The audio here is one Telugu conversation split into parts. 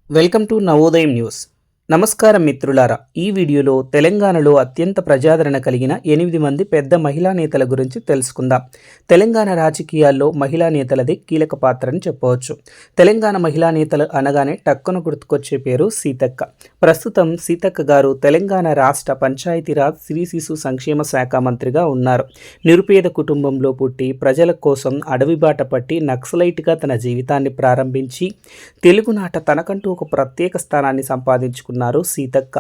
Welcome to Navodayam news. నమస్కారం మిత్రులారా. ఈ వీడియోలో తెలంగాణలో అత్యంత ప్రజాదరణ కలిగిన 8 మంది పెద్ద మహిళా నేతల గురించి తెలుసుకుందాం. తెలంగాణ రాజకీయాల్లో మహిళా నేతలది కీలక పాత్ర అని చెప్పవచ్చు. తెలంగాణ మహిళా నేతలు అనగానే టక్కున గుర్తుకొచ్చే పేరు సీతక్క. ప్రస్తుతం సీతక్క గారు తెలంగాణ రాష్ట్ర పంచాయతీరాజ్ స్త్రీ శిశు సంక్షేమ శాఖ మంత్రిగా ఉన్నారు. నిరుపేద కుటుంబంలో పుట్టి ప్రజల కోసం అడవిబాట పట్టి నక్సలైట్గా తన జీవితాన్ని ప్రారంభించి తెలుగునాట తనకంటూ ఒక ప్రత్యేక స్థానాన్ని సంపాదించుకున్నారు సీతక్క.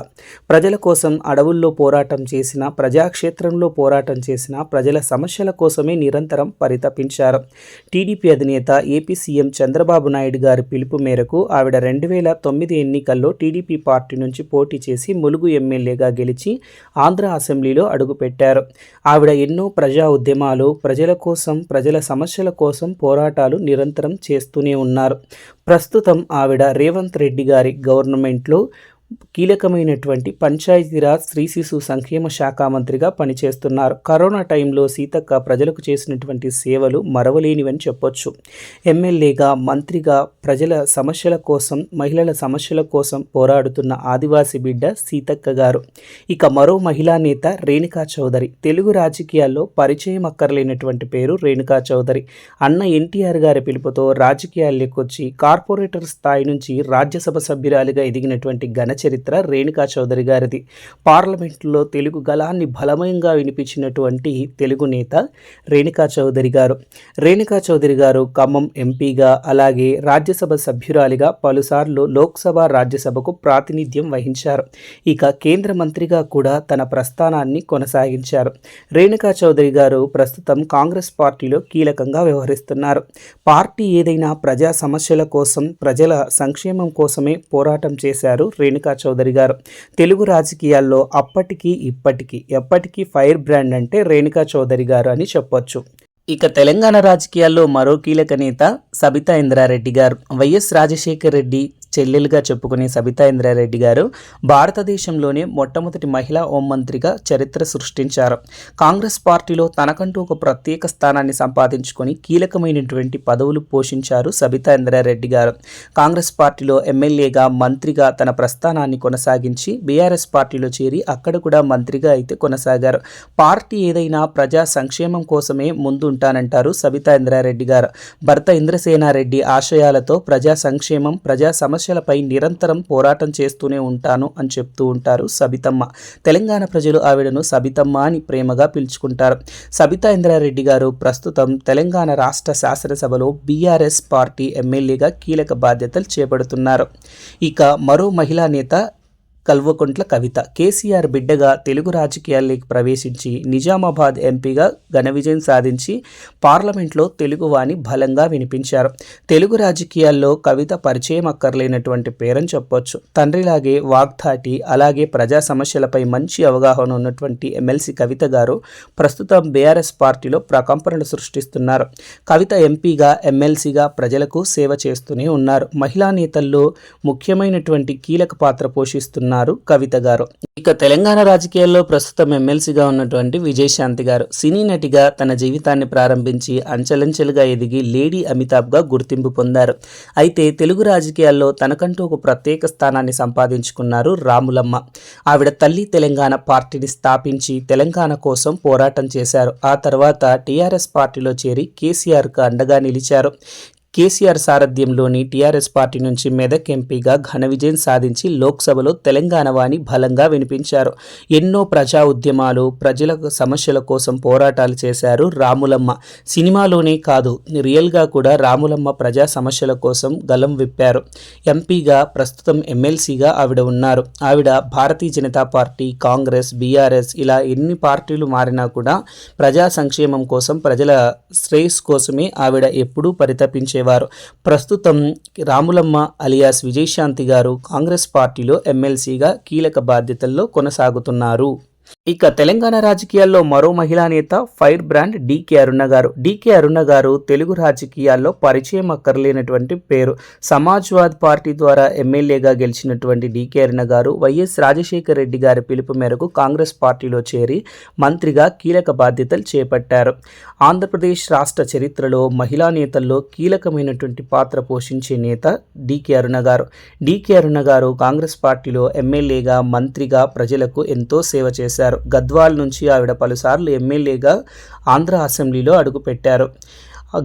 ప్రజల కోసం అడవుల్లో పోరాటం చేసిన, ప్రజాక్షేత్రంలో పోరాటం చేసిన, ప్రజల సమస్యల కోసమే నిరంతరం పరితపించారు. టీడీపీ అధినేత ఏపీ సీఎం చంద్రబాబు నాయుడు గారి పిలుపు మేరకు ఆవిడ 2009 ఎన్నికల్లో టీడీపీ పార్టీ నుంచి పోటీ చేసి ములుగు ఎమ్మెల్యేగా గెలిచి ఆంధ్ర అసెంబ్లీలో అడుగుపెట్టారు. ఆవిడ ఎన్నో ప్రజా ఉద్యమాలు, ప్రజల కోసం, ప్రజల సమస్యల కోసం పోరాటాలు నిరంతరం చేస్తూనే ఉన్నారు. ప్రస్తుతం ఆవిడ రేవంత్ రెడ్డి గారి గవర్నమెంట్లో కీలకమైనటువంటి పంచాయతీరాజ్ స్త్రీ శిశు సంక్షేమ శాఖ మంత్రిగా పనిచేస్తున్నారు. కరోనా టైంలో సీతక్క ప్రజలకు చేసినటువంటి సేవలు మరవలేనివని చెప్పొచ్చు. ఎమ్మెల్యేగా, మంత్రిగా ప్రజల సమస్యల కోసం, మహిళల సమస్యల కోసం పోరాడుతున్న ఆదివాసీ బిడ్డ సీతక్క గారు. ఇక మరో మహిళా నేత రేణుకా చౌదరి. తెలుగు రాజకీయాల్లో పరిచయం అక్కర్లేనటువంటి పేరు రేణుకా చౌదరి. అన్న ఎన్టీఆర్ గారి పిలుపుతో రాజకీయాల్లోకి వచ్చి కార్పొరేటర్ స్థాయి నుంచి రాజ్యసభ సభ్యురాలిగా ఎదిగినటువంటి ఘన చరిత్ర రేణుకా చౌదరి గారిది. పార్లమెంట్లో తెలుగు గళాన్ని బలమయంగా వినిపించినటువంటి తెలుగు నేత రేణుకా చౌదరి గారు. రేణుకా చౌదరి గారు ఖమ్మం ఎంపీగా, అలాగే రాజ్యసభ సభ్యురాలిగా పలుసార్లు లోక్సభ, రాజ్యసభకు ప్రాతినిధ్యం వహించారు. ఇక కేంద్ర మంత్రిగా కూడా తన ప్రస్థానాన్ని కొనసాగించారు. రేణుకా చౌదరి గారు ప్రస్తుతం కాంగ్రెస్ పార్టీలో కీలకంగా వ్యవహరిస్తున్నారు. పార్టీ ఏదైనా ప్రజా సమస్యల కోసం, ప్రజల సంక్షేమం కోసమే పోరాటం చేశారు రేణుకా చౌదరి గారు. తెలుగు రాజకీయాల్లో అప్పటికి ఇప్పటికీ ఎప్పటికీ ఫైర్ బ్రాండ్ అంటే రేణుకా చౌదరి గారు అని చెప్పొచ్చు. ఇక తెలంగాణ రాజకీయాల్లో మరో కీలక నేత సబితా ఇంద్రారెడ్డి గారు. వైఎస్ రాజశేఖర్ రెడ్డి చెల్లెలుగా చెప్పుకునే సబితా ఇంద్రారెడ్డి గారు భారతదేశంలోనే మొట్టమొదటి మహిళా హోంమంత్రిగా చరిత్ర సృష్టించారు. కాంగ్రెస్ పార్టీలో తనకంటూ ఒక ప్రత్యేక స్థానాన్ని సంపాదించుకొని కీలకమైనటువంటి పదవులు పోషించారు సబితా ఇంద్రారెడ్డి గారు. కాంగ్రెస్ పార్టీలో ఎమ్మెల్యేగా, మంత్రిగా తన ప్రస్థానాన్ని కొనసాగించి బీఆర్ఎస్ పార్టీలో చేరి అక్కడ కూడా మంత్రిగా అయితే కొనసాగారు. పార్టీ ఏదైనా ప్రజా సంక్షేమం కోసమే ముందుంటానంటారు సబితా ఇంద్రారెడ్డి గారు. భర్త ఇంద్రసేనారెడ్డి ఆశయాలతో ప్రజా సంక్షేమం, ప్రజా సమస్యలపై నిరంతరం పోరాటం చేస్తూనే ఉంటాను అని చెప్తూ ఉంటారు సబితమ్మ. తెలంగాణ ప్రజలు ఆవిడను సబితమ్మ అని ప్రేమగా పిలుచుకుంటారు. సబితా ఇంద్రారెడ్డి గారు ప్రస్తుతం తెలంగాణ రాష్ట్ర శాసనసభలో బీఆర్ఎస్ పార్టీ ఎమ్మెల్యేగా కీలక బాధ్యతలు చేపడుతున్నారు. ఇక మరో మహిళా నేత కల్వకుంట్ల కవిత. కేసీఆర్ బిడ్డగా తెలుగు రాజకీయాల్లోకి ప్రవేశించి నిజామాబాద్ ఎంపీగా ఘన విజయం సాధించి పార్లమెంట్లో తెలుగువాణి బలంగా వినిపించారు. తెలుగు రాజకీయాల్లో కవిత పరిచయం అక్కర్లేనటువంటి పేరని చెప్పొచ్చు. తండ్రిలాగే వాగ్దాటి, అలాగే ప్రజా సమస్యలపై మంచి అవగాహన ఉన్నటువంటి ఎమ్మెల్సీ కవిత గారు ప్రస్తుతం బీఆర్ఎస్ పార్టీలో ప్రకంపనలు సృష్టిస్తున్నారు. కవిత ఎంపీగా, ఎమ్మెల్సీగా ప్రజలకు సేవ చేస్తూనే ఉన్నారు. మహిళా నేతల్లో ముఖ్యమైనటువంటి కీలక పాత్ర పోషిస్తున్నారు కవిత గారు. ఇక తెలంగాణ రాజకీయాల్లో ప్రస్తుతం ఎమ్మెల్సీగా ఉన్నటువంటి విజయశాంతి గారు. సినీ నటిగా తన జీవితాన్ని ప్రారంభించి అంచెలంచెలుగా ఎదిగి లేడీ అమితాబ్గా గుర్తింపు పొందారు. అయితే తెలుగు రాజకీయాల్లో తనకంటూ ఒక ప్రత్యేక స్థానాన్ని సంపాదించుకున్నారు రాములమ్మ. ఆవిడ తల్లి తెలంగాణ పార్టీని స్థాపించి తెలంగాణ కోసం పోరాటం చేశారు. ఆ తర్వాత టీఆర్ఎస్ పార్టీలో చేరి కేసీఆర్కు అండగా నిలిచారు. కేసీఆర్ సారథ్యంలోని టీఆర్ఎస్ పార్టీ నుంచి మెదక్ ఎంపీగా ఘన విజయం సాధించి లోక్సభలో తెలంగాణ వాణి బలంగా వినిపించారు. ఎన్నో ప్రజా ఉద్యమాలు, ప్రజల సమస్యల కోసం పోరాటాలు చేశారు రాములమ్మ. సినిమాలోనే కాదు, రియల్గా కూడా రాములమ్మ ప్రజా సమస్యల కోసం గలం విప్పారు. ఎంపీగా, ప్రస్తుతం ఎమ్మెల్సీగా ఆవిడ ఉన్నారు. ఆవిడ భారతీయ జనతా పార్టీ, కాంగ్రెస్, బీఆర్ఎస్ ఇలా ఎన్ని పార్టీలు మారినా కూడా ప్రజా సంక్షేమం కోసం, ప్రజల శ్రేయస్ కోసమే ఆవిడ ఎప్పుడూ పరితపించారు. ప్రస్తుతం రాములమ్మ అలియాస్ విజయశాంతి గారు కాంగ్రెస్ పార్టీలో ఎమ్మెల్సీగా కీలక బాధ్యతల్లో కొనసాగుతున్నారు. ఇక తెలంగాణ రాజకీయాల్లో మరో మహిళా నేత ఫైర్ బ్రాండ్ డీకే అరుణ గారు. డీకే అరుణ గారు తెలుగు రాజకీయాల్లో పరిచయం అక్కర్లేనటువంటి పేరు. సమాజ్వాద్ పార్టీ ద్వారా ఎమ్మెల్యేగా గెలిచినటువంటి డీకే అరుణ గారు వైఎస్ రాజశేఖర రెడ్డి గారి పిలుపు మేరకు కాంగ్రెస్ పార్టీలో చేరి మంత్రిగా కీలక బాధ్యతలు చేపట్టారు. ఆంధ్రప్రదేశ్ రాష్ట్ర చరిత్రలో మహిళా నేతల్లో కీలకమైనటువంటి పాత్ర పోషించే నేత డీకే అరుణ గారు. డీకే అరుణ గారు కాంగ్రెస్ పార్టీలో ఎమ్మెల్యేగా, మంత్రిగా ప్రజలకు ఎంతో సేవ చేశారు. గద్వాల్ నుంచి ఆవిడ పలుసార్లు ఎమ్మెల్యేగా ఆంధ్ర అసెంబ్లీలో అడుగుపెట్టారు.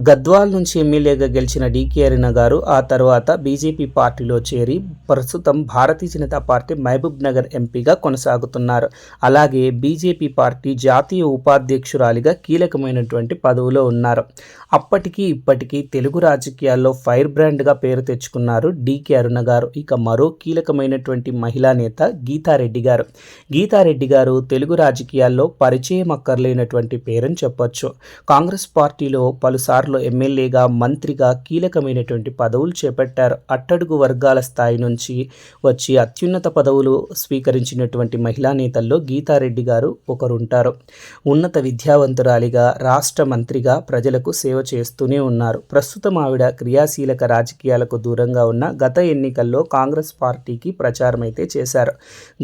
గద్వాల్ నుంచి ఎమ్మెల్యేగా గెలిచిన డీకే అరుణ గారు ఆ తర్వాత బీజేపీ పార్టీలో చేరి ప్రస్తుతం భారతీయ జనతా పార్టీ మహబూబ్ నగర్ ఎంపీగా కొనసాగుతున్నారు. అలాగే బీజేపీ పార్టీ జాతీయ ఉపాధ్యక్షురాలిగా కీలకమైనటువంటి పదవిలో ఉన్నారు. అప్పటికి ఇప్పటికీ తెలుగు రాజకీయాల్లో ఫైర్ బ్రాండ్గా పేరు తెచ్చుకున్నారు డీకే అరుణ గారు. ఇక మరో కీలకమైనటువంటి మహిళా నేత గీతారెడ్డి గారు. గీతారెడ్డి గారు తెలుగు రాజకీయాల్లో పరిచయం అక్కర్లేనటువంటి పేరని చెప్పొచ్చు. కాంగ్రెస్ పార్టీలో పలుసార్లు ఎమ్మెల్యేగా, మంత్రిగా కీలకమైనటువంటి పదవులు చేపట్టారు. అట్టడుగు వర్గాల స్థాయి నుంచి వచ్చి అత్యున్నత పదవులు స్వీకరించినటువంటి మహిళా నేతల్లో గీతారెడ్డి గారు ఒకరుంటారు. ఉన్నత విద్యావంతురాలిగా, రాష్ట్ర మంత్రిగా ప్రజలకు సేవ చేస్తూనే ఉన్నారు. ప్రస్తుతం ఆవిడ క్రియాశీలక రాజకీయాలకు దూరంగా ఉన్న గత ఎన్నికల్లో కాంగ్రెస్ పార్టీకి ప్రచారం అయితే చేశారు.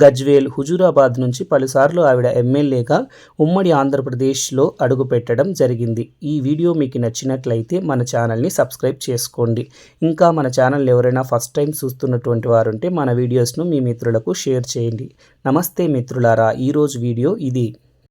గజ్వేల్, హుజూరాబాద్ నుంచి పలుసార్లు ఆవిడ ఎమ్మెల్యేగా ఉమ్మడి ఆంధ్రప్రదేశ్లో అడుగుపెట్టడం జరిగింది. ఈ వీడియో మీకు నచ్చినట్లయితే మన ఛానల్ని సబ్స్క్రైబ్ చేసుకోండి. ఇంకా మన ఛానల్ ఎవరైనా ఫస్ట్ టైం చూస్తున్నటువంటి వారుంటే మన వీడియోస్ను మీ మిత్రులకు షేర్ చేయండి. నమస్తే మిత్రులారా, ఈరోజు వీడియో ఇది.